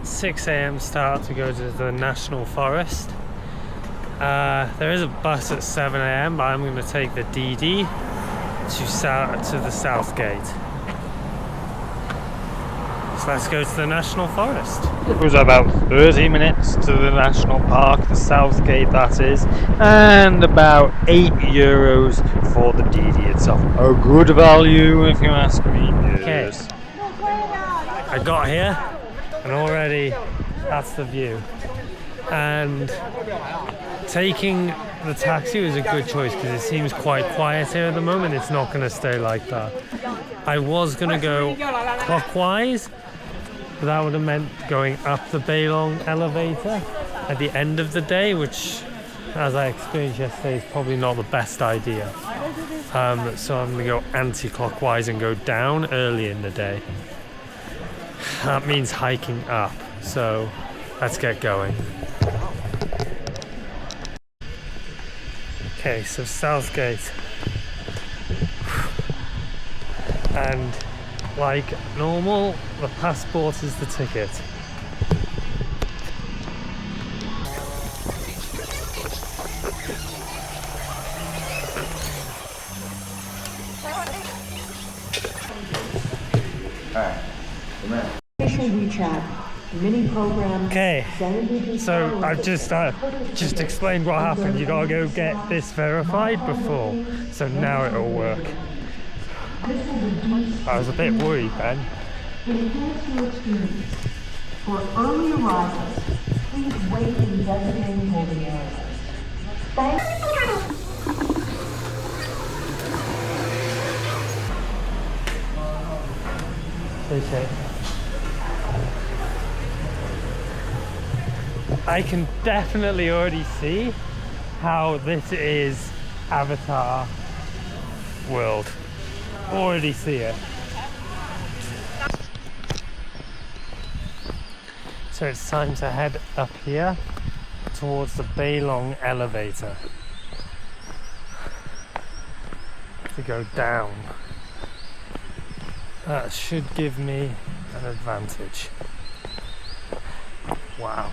6 a.m. start to go to the National Forest. There is a bus at 7 a.m. but I'm going to take the DD to the South Gate. So let's go to the National Forest. It was about 30 minutes to the National Park, the South Gate that is, and about €8 for the DD itself. A good value if you ask me. Yes. I got here and already that's the view. And taking the taxi was a good choice because it seems quite quiet here at the moment. It's not going to stay like that. I was going to go clockwise, but that would have meant going up the Beilong elevator at the end of the day, which, as I experienced yesterday, is probably not the best idea. So I'm going to go anti-clockwise and go down early in the day. That means hiking up, so let's get going. Okay, so South Gate. And like normal, the passport is the ticket. Okay, so I've just explained what happened. You gotta go get this verified before, so now it'll work. I was a bit worried then. For early arrivals, please wait in designated holding areas. Thanks. Okay. I can definitely already see how this is Avatar world. Already see it. So it's time to head up here towards the Beilong elevator to go down. That should give me an advantage. Wow.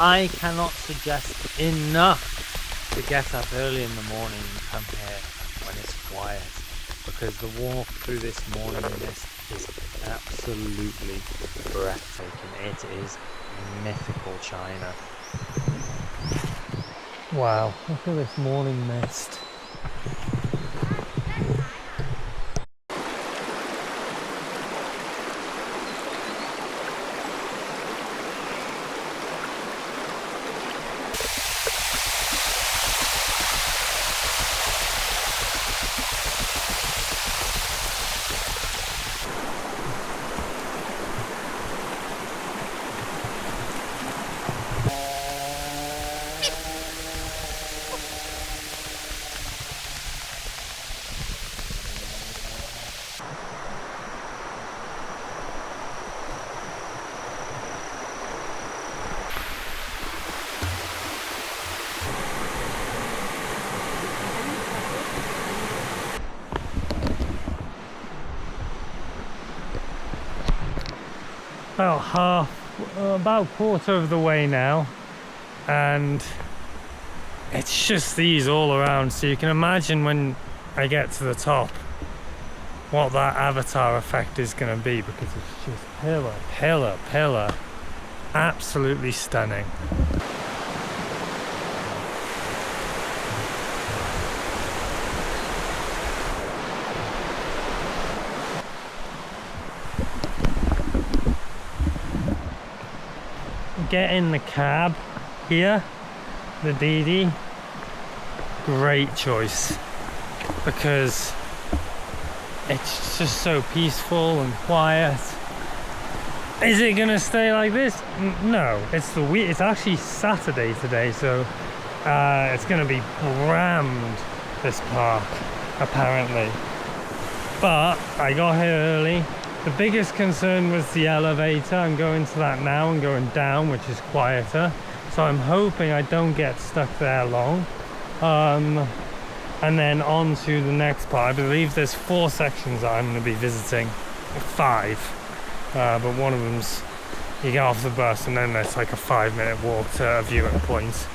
I cannot suggest enough to get up early in the morning and come here when it's quiet, because the walk through this morning mist is absolutely breathtaking. It is mythical China. Wow, look at this morning mist. About quarter of the way now, and it's just these all around, so you can imagine when I get to the top what that avatar effect is going to be, because it's just pillar, pillar, pillar. Absolutely stunning. Get in the cab here, the DD, great choice, because it's just so peaceful and quiet. Is it gonna stay like this? No, it's actually Saturday today, so it's gonna be rammed, this park, apparently. But I got here early. The biggest concern was the elevator. I'm going to that now and going down, which is quieter. So I'm hoping I don't get stuck there long. And then on to the next part. I believe there's 4 sections that I'm going to be visiting. 5. But one of them's you get off the bus and then there's like a 5-minute walk to a viewing point.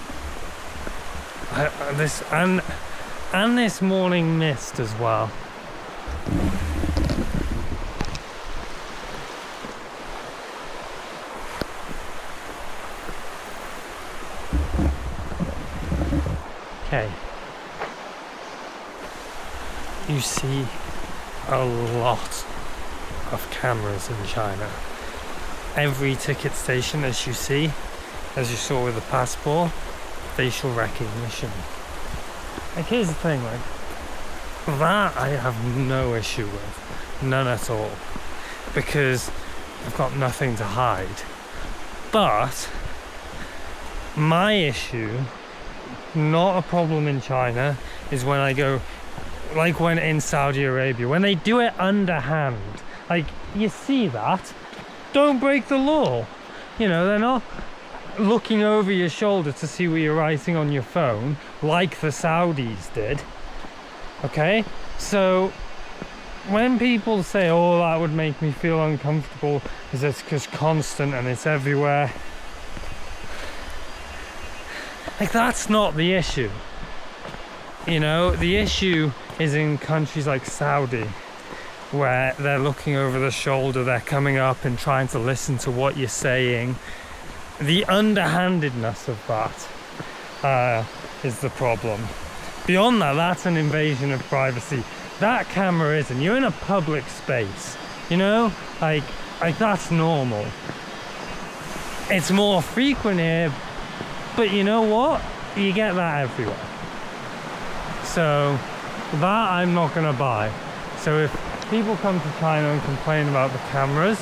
And this morning mist as well. Okay. You see a lot of cameras in China. Every ticket station, as you saw with the passport, facial recognition. Like, here's the thing, like, that I have no issue with, none at all, because I've got nothing to hide. But my issue, not a problem in China, is when I go, like when in Saudi Arabia, when they do it underhand. Like, you see that? Don't break the law. You know, they're not looking over your shoulder to see what you're writing on your phone like the Saudis did. Okay? So when people say, oh, that would make me feel uncomfortable, is it's just constant and it's everywhere. Like, that's not the issue. You know, the issue is in countries like Saudi, where they're looking over the shoulder, they're coming up and trying to listen to what you're saying. The underhandedness of that is the problem. Beyond that, that's an invasion of privacy. That camera isn't. You're in a public space, you know? Like that's normal. It's more frequent here, but you know what? You get that everywhere. So that I'm not gonna buy. So if people come to China and complain about the cameras,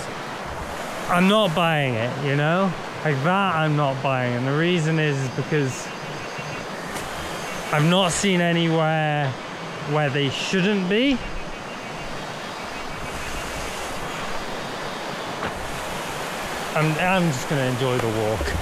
I'm not buying it, you know? Like that I'm not buying, and the reason is because I've not seen anywhere where they shouldn't be. I'm just gonna enjoy the walk.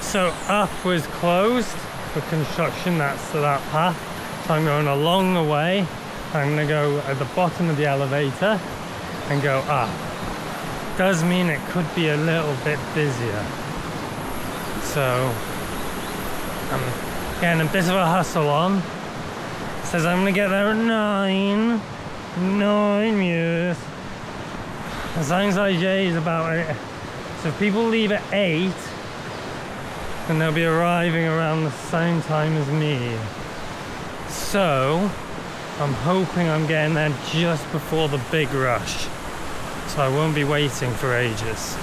So up was closed for construction, that's that path. So I'm going along the way. I'm going to go at the bottom of the elevator and go up. Does mean it could be a little bit busier. So I'm getting a bit of a hustle on. It says I'm going to get there at 9 years. Zhanjiajie is about 8. So if people leave at 8, and they'll be arriving around the same time as me. So I'm hoping I'm getting there just before the big rush, so I won't be waiting for ages.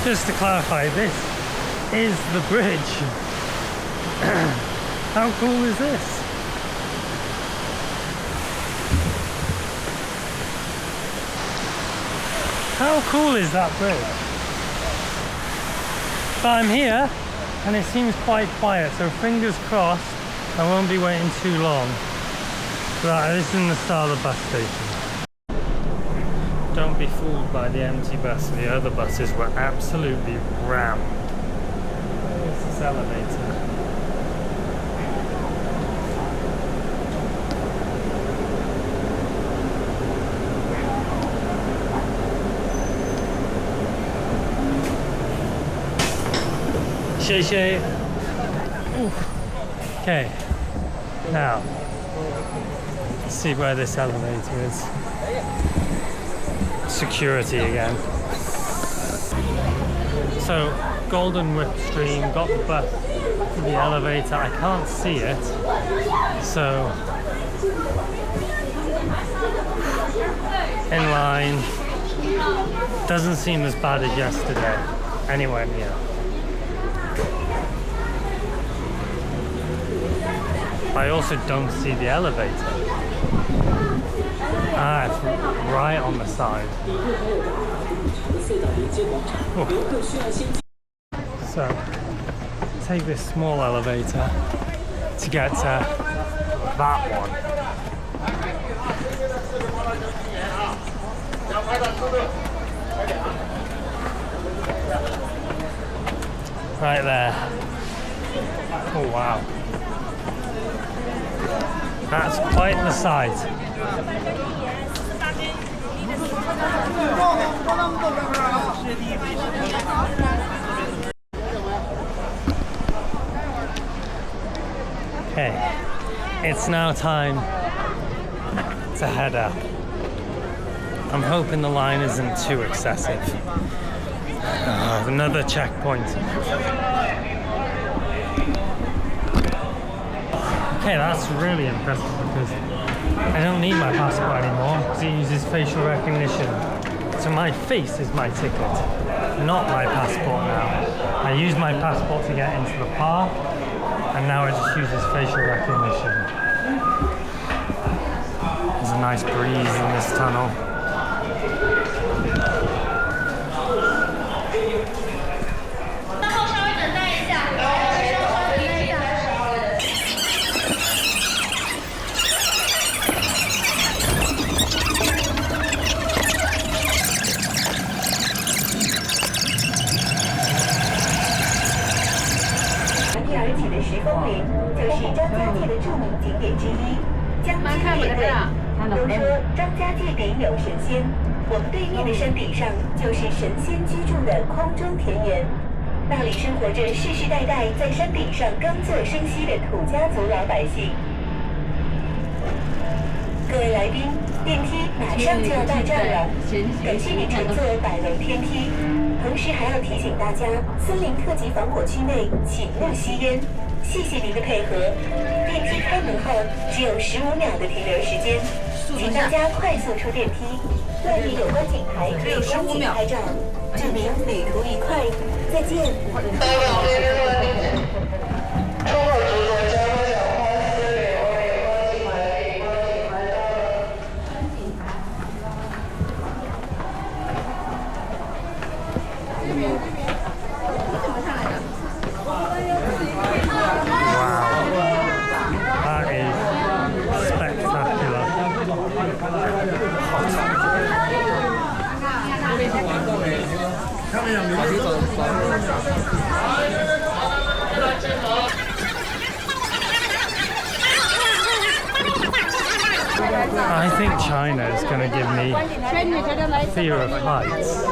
Just to clarify, this is the bridge. How cool is this? How cool is that bridge? But I'm here and it seems quite quiet, so fingers crossed I won't be waiting too long. Right, this is in the start of the bus station. Don't be fooled by the empty bus. The other buses were absolutely rammed. Where's this elevator? Okay, now let's see where this elevator is. Security again. So Golden Whipstream got the bus to the elevator. I can't see it, so in line. Doesn't seem as bad as yesterday. Anywhere near. I also don't see the elevator. Ah, it's right on the side. Oh. So, take this small elevator to get to that one. Right there. Oh wow. That's quite the sight. Okay, it's now time to head up. I'm hoping the line isn't too excessive. Another checkpoint. Okay, that's really impressive because I don't need my passport anymore because it uses facial recognition. So my face is my ticket, not my passport now. I used my passport to get into the park and now it just uses facial recognition. There's a nice breeze in this tunnel.10公里就是张家界的著名景点之一江津列队。都说张家界顶有神仙，我们对面的山顶上就是神仙居住的空中田园，那里生活着世世代代在山顶上耕作生息的土家族老百姓。各位来宾，电梯马上就要到站了，感谢您乘坐百楼天梯。同时还要提醒大家，森林特级防火区内请勿吸烟。谢谢您的配合。电梯开门后只有15秒的停留时间，请大家快速出电梯。外面有观景台可以观景拍照。祝您旅途愉快，再见。I think China is going to give me fear of heights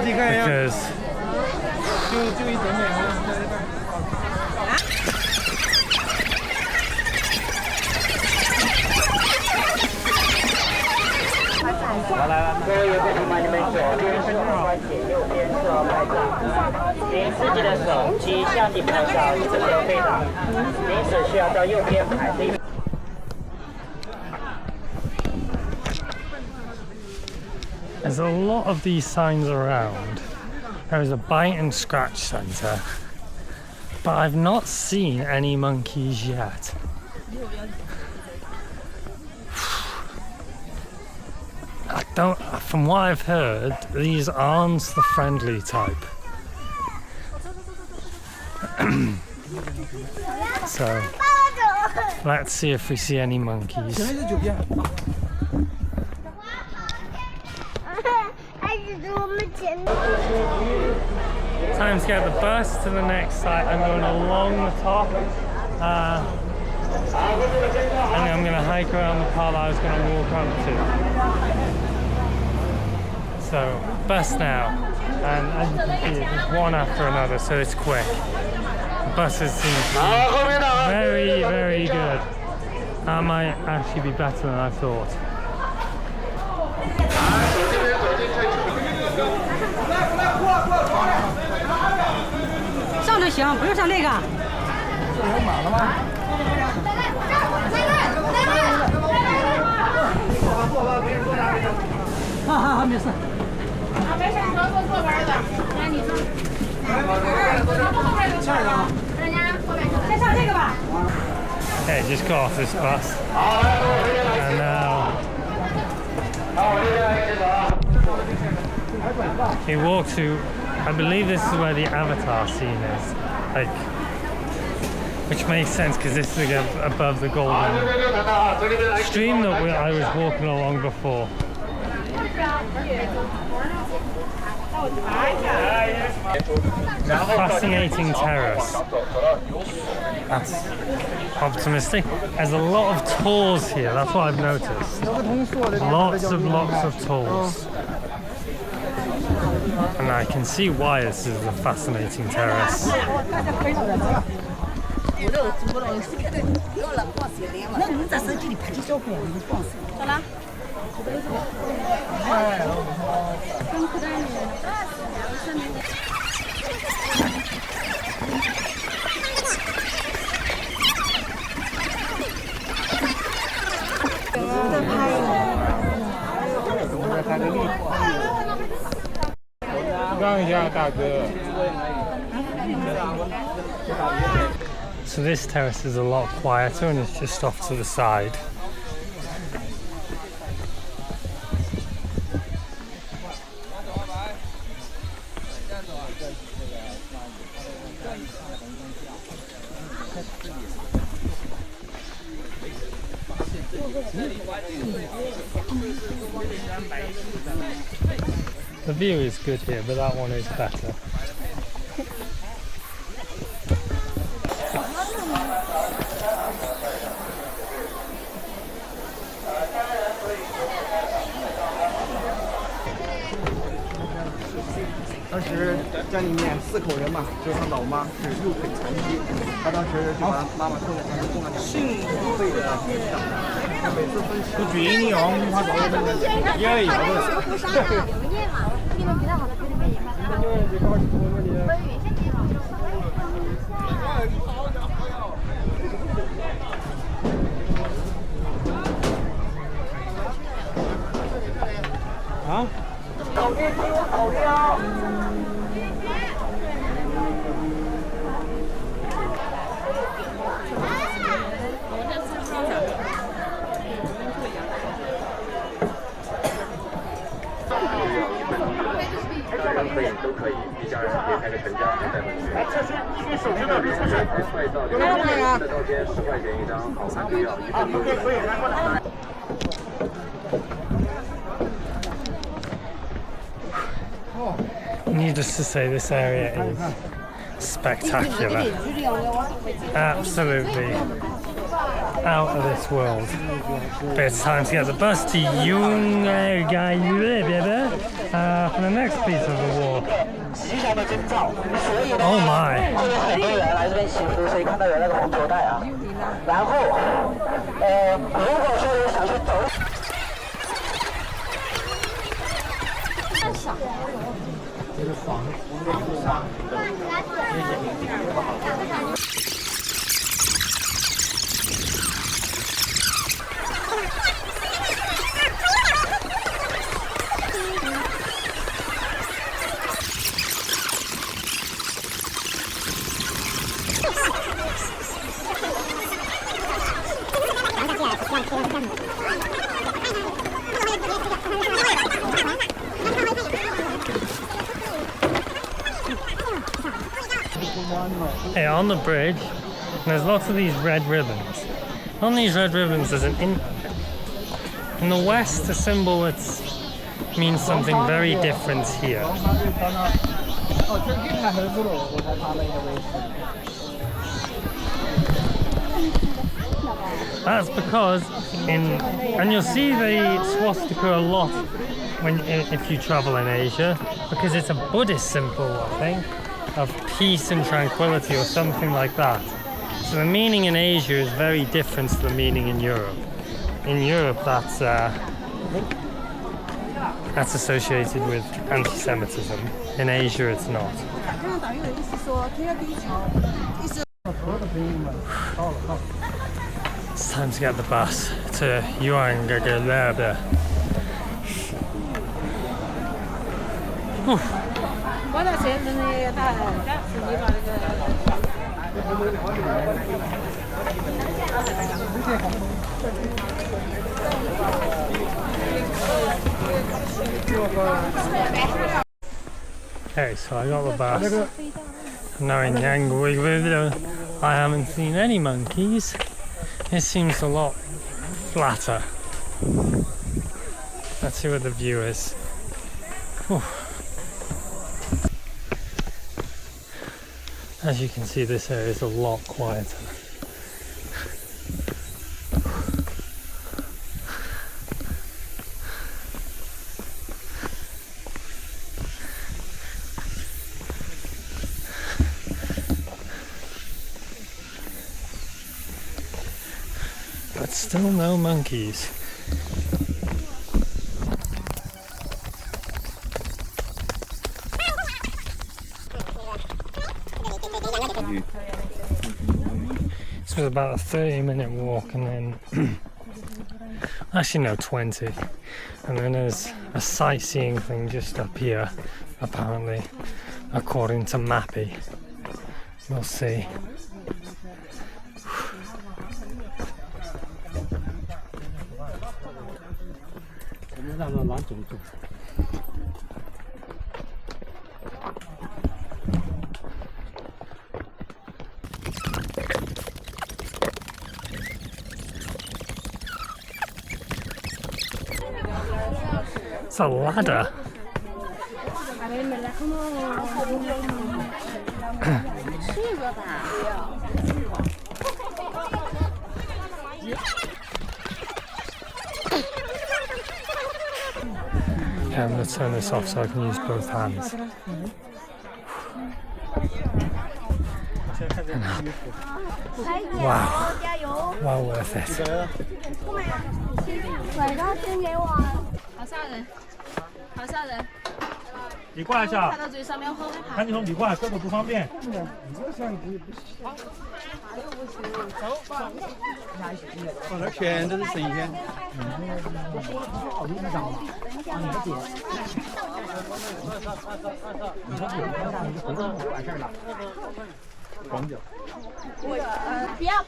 because各位游客同胞，你们左边是关节，右边是拍照。您自己的手机相机拍照，这边对的。您只需要到右边排队。There's a lot of these signs around. I There is a bite and scratch centre, but I've not seen any monkeys yet. From what I've heard, these aren't the friendly type. So, let's see if we see any monkeys. Time to get the bus to the next site. I'm going along the top. And I'm going to hike around the part I was going to walk up to. So, bus now. And as you can see, it's one after another, so it's quick. The buses seem to be very, very good. That might actually be better than I thought. 上就行，不用上那个。这有满了吗？好，没事。没事，你坐左边的。来，你坐。下一个啊。先上这个吧。 Okay, just got off this bus. And now he walked to, I believe this is where the Avatar scene is, like, which makes sense because this is above the golden stream that I was walking along before. Fascinating terrace. That's optimistic. There's a lot of tools here, that's what I've noticed. Lots of tools. And I can see why this is a fascinating terrace. 那你在手机里拍起照片，你放手。好了。让一下大哥。 So this terrace is a lot quieter and it's just off to the side. The view is good here, but that one is better. Thank 当时家里面4口人嘛，就是他老妈是右腿残疾，他当时就把妈妈送在他们送到幸福费的上，他每次分析。不举你哦，他找那个也有的。留念嘛，你们比较好的可以留言吧。啊？考虑听我考虑啊。 都可以，一家人可以拍个全家福带回去。去手机那边出去。拍照的照片10块钱一张，好看就要1分钟。可以，来过来。 Needless to say, this area is spectacular. Absolutely out of this world. But it's time to get the bus to Zhanjiajie for the next piece of the walk. Oh my! 很多人来这边祈福，所以看到有那个红头带啊。然后，如果说有想去走。 这是房，我们这个 Hey, on the bridge, there's lots of these red ribbons. On these red ribbons, there's an in the West, a symbol that means something very different here. That's because and you'll see the swastika a lot if you travel in Asia, because it's a Buddhist symbol, I think, of peace and tranquility or something like that. So the meaning in Asia is very different to the meaning in Europe. In Europe, that's associated with anti-Semitism. In Asia, it's not. It's time to get the bus to Zhanjiajie. Okay, so I got the bus. Now in Zhanjiajie, I haven't seen any monkeys. It seems a lot flatter. Let's see what the view is. Whew. As you can see, this area is a lot quieter. But still no monkeys. This was about a 30-minute walk, and then actually no, 20, and then there's a sightseeing thing just up here, apparently, according to Mappy. We'll see. It's a ladder. Okay, I'm going to turn this off so I can use both hands. Wow. Well worth it. 好吓人！你挂一下，看到最上面会不会爬？赶紧从你挂，胳膊不方便。放点钱，这是省钱。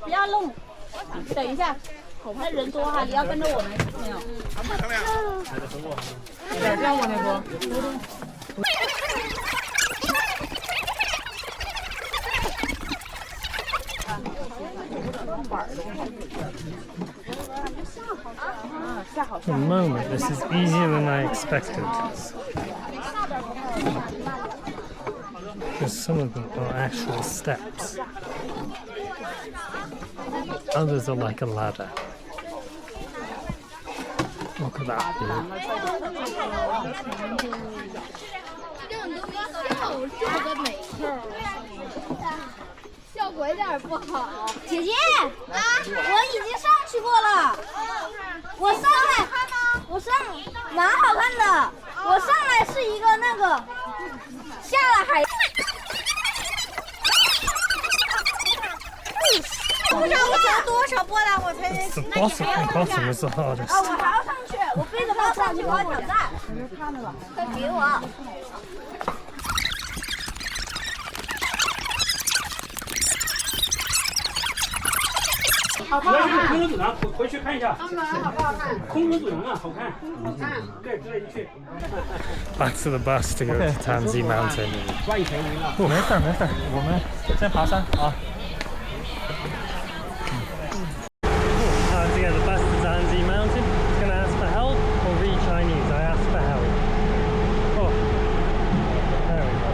不要弄，等一下，那人多哈，你要跟着我们，没有？让我那个。For a moment, this is easier than I expected. Because some of them are actual steps. Others are like a ladder. Look at that view. 效果有点不好。姐姐，啊，我已经上去过了。我上来，蛮好看的。我上来是一个那个，下了海。不知道我从多少波浪我才能。 The bottom is the hardest. 啊，我还要上去，我背着包上去，我要挑战。快给我！ 好主要是空中走廊，回去看一下。空中走廊啊，好看。对，值得一去。Back to the bus to go to Zhanjiajie Mountain. 没事没事，我们先爬山啊。Time to get the bus to Zhanjiajie Mountain. It's gonna ask for help or read Chinese. I asked for help. Oh, there we go.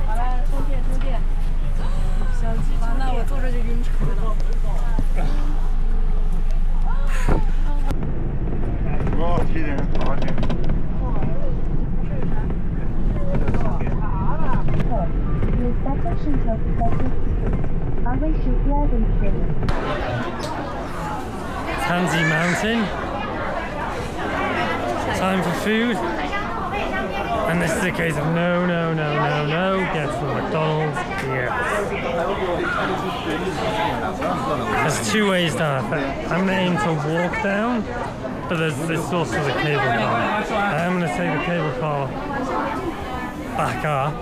好了，充电。小鸡完了，我坐着就晕车了。我提点，好点。Zhanjiajie Mountain. Time for food. And this is a case of no. Get to the McDonald's here. There's two ways down. I'm going to aim to walk down, but there's also the cable car. I'm going to take the cable car back up,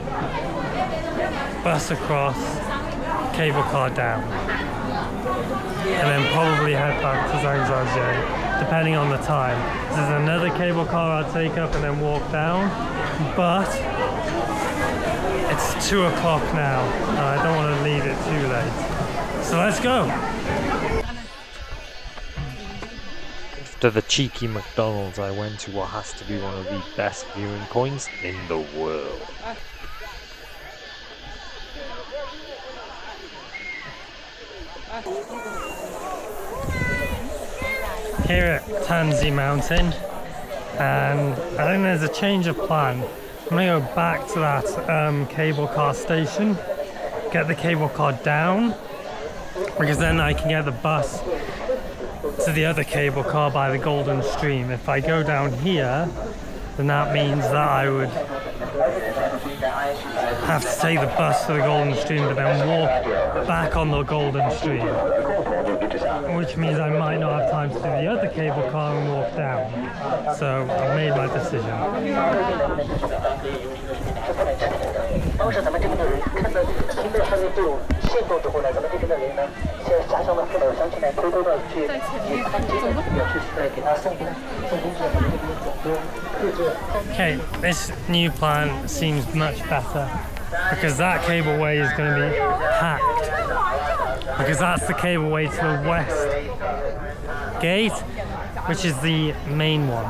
bus across, cable car down, and then probably head back to Zhanjiajie, depending on the time. There's another cable car I'll take up and then walk down, but it's 2 o'clock now, and I don't want to leave it too late. So let's go! After the cheeky McDonald's, I went to what has to be one of the best viewing points in the world. Here at Zhanjiajie Mountain, and I think there's a change of plan. I'm going to go back to that cable car station, get the cable car down, because then I can get the bus to the other cable car by the Golden Stream. If I go down here, then that means that I would have to take the bus to the Golden Stream but then walk back on the Golden Stream, which means I might not have time to do the other cable car and walk down. So I've made my decision. Okay, this new plan seems much better because that cableway is going to be hacked, because that's the cableway to the west gate, which is the main one.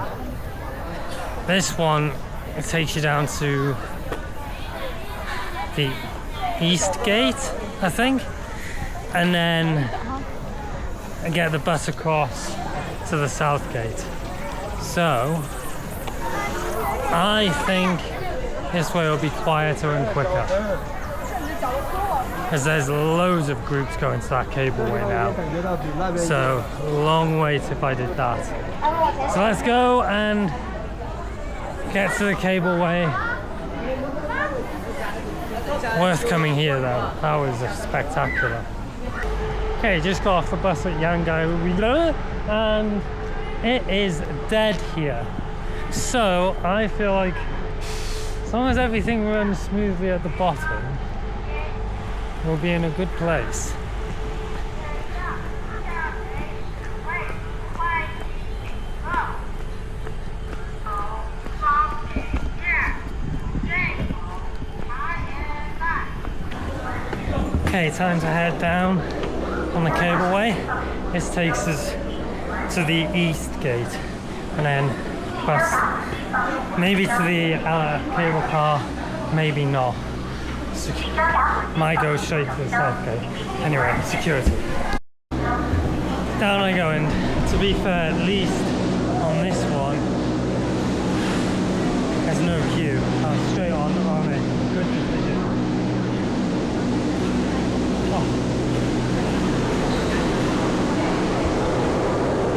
This one, it takes you down to the east gate, I think, and then get the bus across to the south gate. So I think this way will be quieter and quicker, because there's loads of groups going to that cableway now. So long wait if I did that. So let's go and get to the cableway. Worth coming here though. That was spectacular. Okay, just got off the bus at Zhanjiajie and it is dead here. So I feel like as long as everything runs smoothly at the bottom, we'll be in a good place. Okay, time to head down on the cableway. This takes us to the east gate and then bus maybe to the cable car, maybe not. Might go straight to the south gate. Anyway, security. Down I go, and to be fair, at least on this one there's no queue. I'm straight on it. Good decision.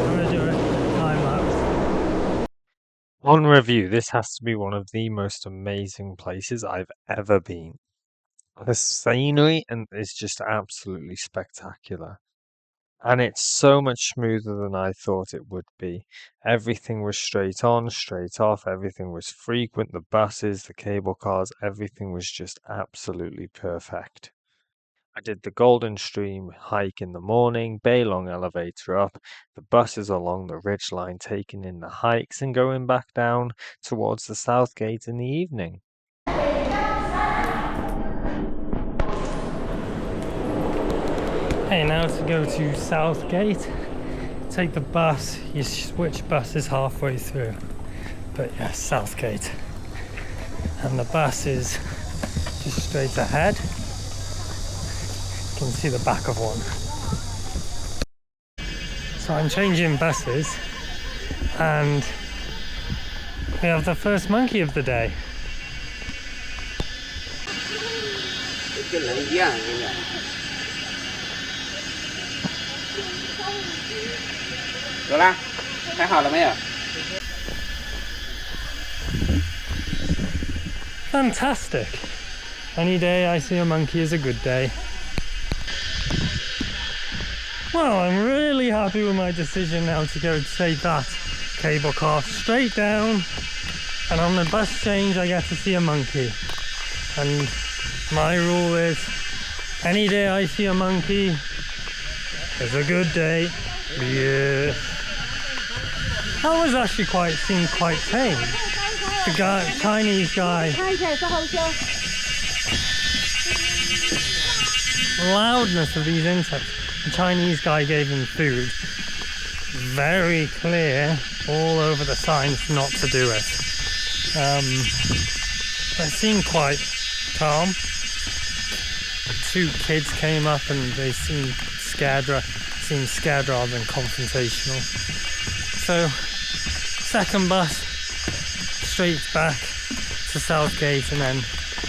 I'm gonna do a time lapse. On review, this has to be one of the most amazing places I've ever been. The scenery and it's just absolutely spectacular. And it's so much smoother than I thought it would be. Everything was straight on, straight off, everything was frequent, the buses, the cable cars, everything was just absolutely perfect. I did the Golden Stream hike in the morning, Baylong elevator up, the buses along the ridge line taking in the hikes and going back down towards the South Gate in the evening. Okay, now to go to South Gate, take the bus, you switch buses halfway through, but yes, South Gate. And the bus is just straight ahead. You can see the back of one. So I'm changing buses and we have the first monkey of the day. 跟人一样，跟你讲。走啦，拍好了没有？ Fantastic! Any day I see a monkey is a good day. Well, I'm really happy with my decision now to go take that cable car straight down, and on the bus change I get to see a monkey. And my rule is, any day I see a monkey is a good day. Yeah. That was actually seemed quite tame. The Chinese guy. Loudness of these insects. The Chinese guy gave him food. Very clear all over the signs not to do it. They seemed quite calm. 2 kids came up and they seemed scared rather than confrontational. So, second bus straight back to South Gate and then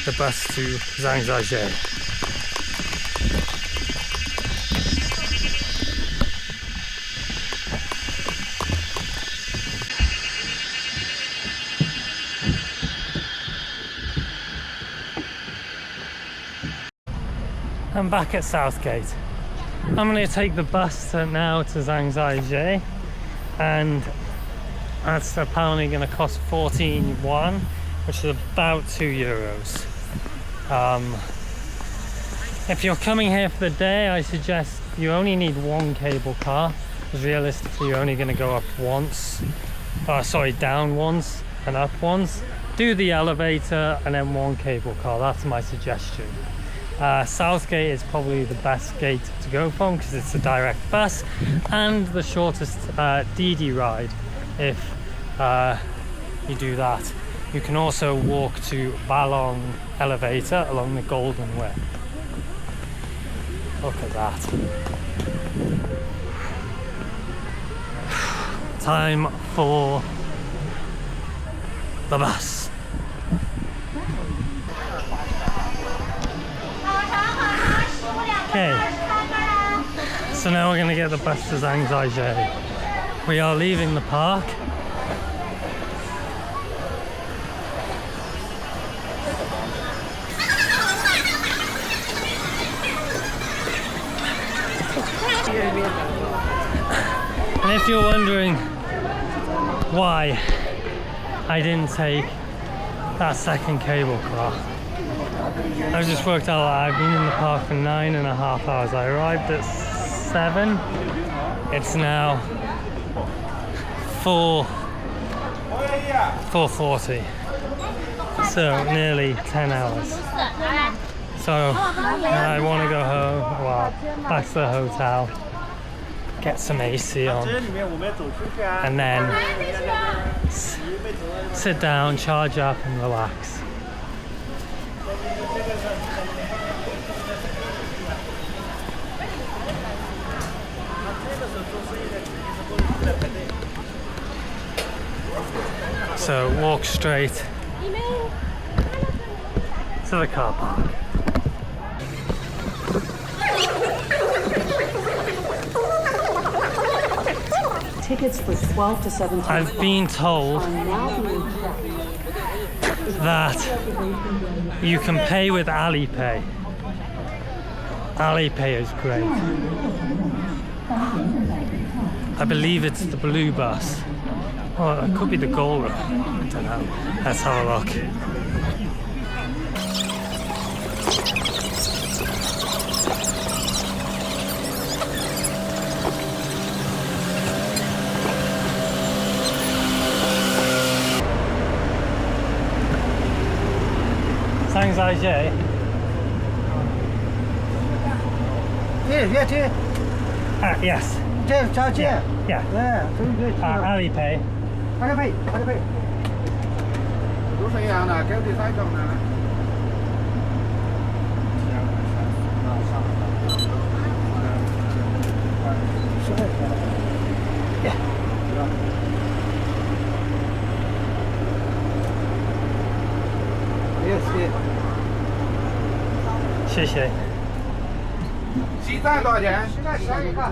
the bus to Zhanjiajie. I'm back at Southgate. I'm going to take the bus now to Zhanjiajie, and that's apparently going to cost 14 yuan, which is about €2. If you're coming here for the day, I suggest you only need 1 cable car, because realistically you're only going to go up once, down once and up once. Do the elevator and then 1 cable car, that's my suggestion. Southgate is probably the best gate to go from because it's a direct bus and the shortest DD ride if you do that. You can also walk to Baylong elevator along the Golden Way. Look at that. Time for the bus. Okay, so now we're going to get the bus to Zhanjiajie. We are leaving the park. And if you're wondering why I didn't take that second cable car, I've just worked out that I've been in the park for 9.5 hours. I arrived at 7. It's now 4:40. So nearly 10 hours. So I want to go home, well, back to the hotel, get some AC on, and then sit down, charge up and relax. So walk straight to the car park. Tickets for 12 to 17. I've been told that you can pay with Alipay. Alipay is great. I believe it's the blue bus. Oh, it could be the gold. I don't know. Let's have a look. Zhanjiajie. Yes. Yeah. Alipay. 都是一样的，跟第三种的。谢谢。西站多少钱？西站12一个，12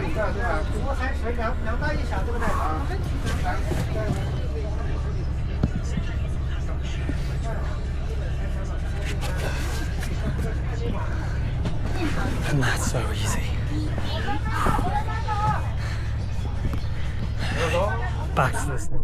一个对吧？我才是两单一箱，对不对？啊。And that's so easy. Back to the station.